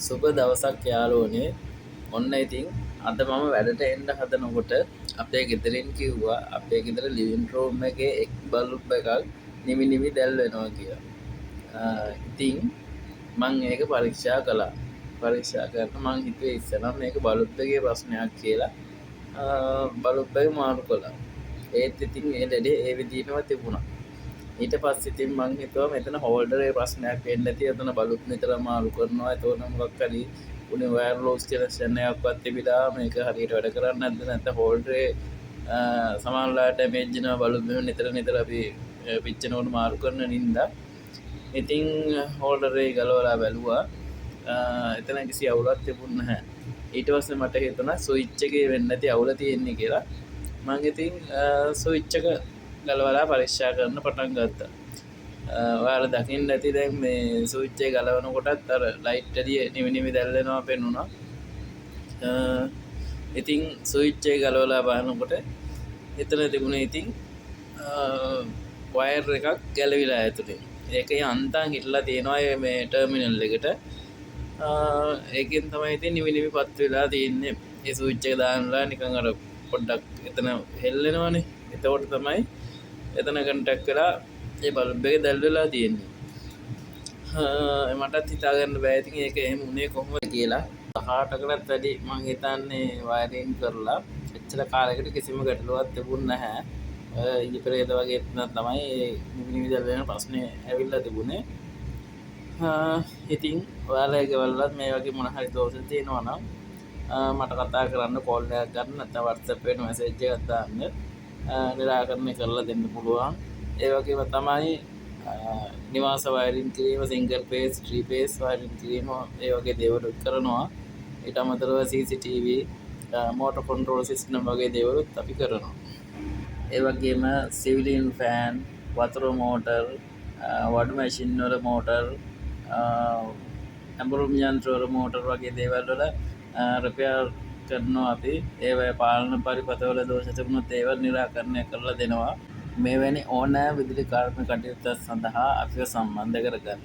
සුබ දවසක් යාළුවනේ. ඔන්න ඉතින් අද මම වැඩට එන්න හදනකොට අපේ ගෙදරින් කිව්වා අපේ ගෙදර ලිවිං රූම් එකේ එක් බල්බ් එකක් නිමි නිමි දැල් වෙනවා කියලා. ඉතින් මං ඒක පරීක්ෂා කළා. පරීක්ෂා කරලා මං හිතුවේ ඉස්සෙල්ලා මේක බල්බ් එකේ ප්‍රශ්නයක් කියලා. බල්බ් එක මාරු කළා. ඒත් ඉතින් ඒ ලෙඩේ ඒ විදිහටම තිබුණා. ඊට පස්සේ ඉතින් මං හිතුවා මෙතන හෝල්ඩරේ ප්‍රශ්නයක් වෙන්න ඇති. එතන බල්බ් නිතර මාරු කරනවා. එතකොට මොකක් හරි උනේ වයර් ලොස් කියලා ෂණයක්වත් තිබිලා මේක හරියට වැඩ කරන්නේ නැද්ද නැත්නම් හෝල්ඩරේ සමහරවල්ලාට ඩැමේජ් වෙනවා බල්බ් එක නිතර අපි පිච්චෙනකොට මාරු කරන නින්දා. ඉතින් හෝල්ඩරේ ගලවලා බැලුවා. එතන කිසි අවුලක් තිබුණ නැහැ. ඊට පස්සේ මට හිතුණා ස්විච් එකේ වෙන්නේ නැති අවුල තියෙන්නේ කියලා. මං ඉතින් ස්විච් එක ගලවලා පරීක්ෂා කරන්න පටන් ගත්තා. ඔයාලා දකින්න ඇති දැන් මේ ස්විච් එක ගලවනකොටත් අර ලයිට් එළිය නිමි නිමි දැල්වෙනවා පෙනුණා. ඉතින් ස්විච් එක ගලවලා බලනකොට එතන තිබුණේ ඉතින් වයර් එකක් ගැලවිලා ඇතුලේ. ඒකේ අන්තම් හිටලා තියෙනවා මේ ටර්මිනල් එකට. ඒකෙන් තමයි ඉතින් නිමි නිමි පත් වෙලා තියෙන්නේ. ඒ ස්විච් එක දාන්නලා නිකන් අර පොඩ්ඩක් එතන හෙල්ලෙනවනේ. එතකොට තමයි එතන කන්ටැක්ට් වෙලා ඒ බල්බ් එක දැල් වෙලා තියෙන්නේ. මටත් හිතා ගන්න බෑ ඉතින් ඒක එහෙම උනේ කොහොමද කියලා. 18කටත් වැඩි මං හිතන්නේ වයරින් කරලා එච්චර කාලයකට කිසිම ගැටලුවක් තිබුණ නැහැ. ඊයේ පෙරේද වගේ තමයි නිමි නිමි දැල් වෙන ප්‍රශ්නේ ඇවිල්ලා තිබුණේ. ඉතින් ඔයාලා ගෙවල්ලත් මේ වගේ මොන හරි දෝෂ තියෙනවා නම් මට කතා කරන්න කෝල් එකක් ගන්න නැත්නම් WhatsApp එකට මැසේජ් එකක් දාන්න නිරාකරණය කරලා දෙන්න පුළුවන්. ඒ වගේම තමයි නිවාස වයරින් කිරීම single pace three pace wiring කිරීම ඒ වගේ දේවල් කරනවා. ඊට අමතරව CCTV මෝටර් කන්ට්‍රෝල් සිස්ටම් වගේ දේවලුත් අපි කරනවා. ඒ වගේම සිවිලින් ෆෑන් වතුර මෝටර් වඩු මැෂින් වල මෝටර් ඇඹරුම් යන්ත්‍ර වල මෝටර් වගේ දේවල් වල රිපෙයාර් කරනවා අපි. ඒවැ පාලන පරිපථවල දෝෂ තිබුණොත් ඒවා නිරාකරණය කරලා දෙනවා. මෙවැනි ඕනෑම විදුලි කාර්මික කටයුතු සඳහා අපිව සම්බන්ධ කරගන්න.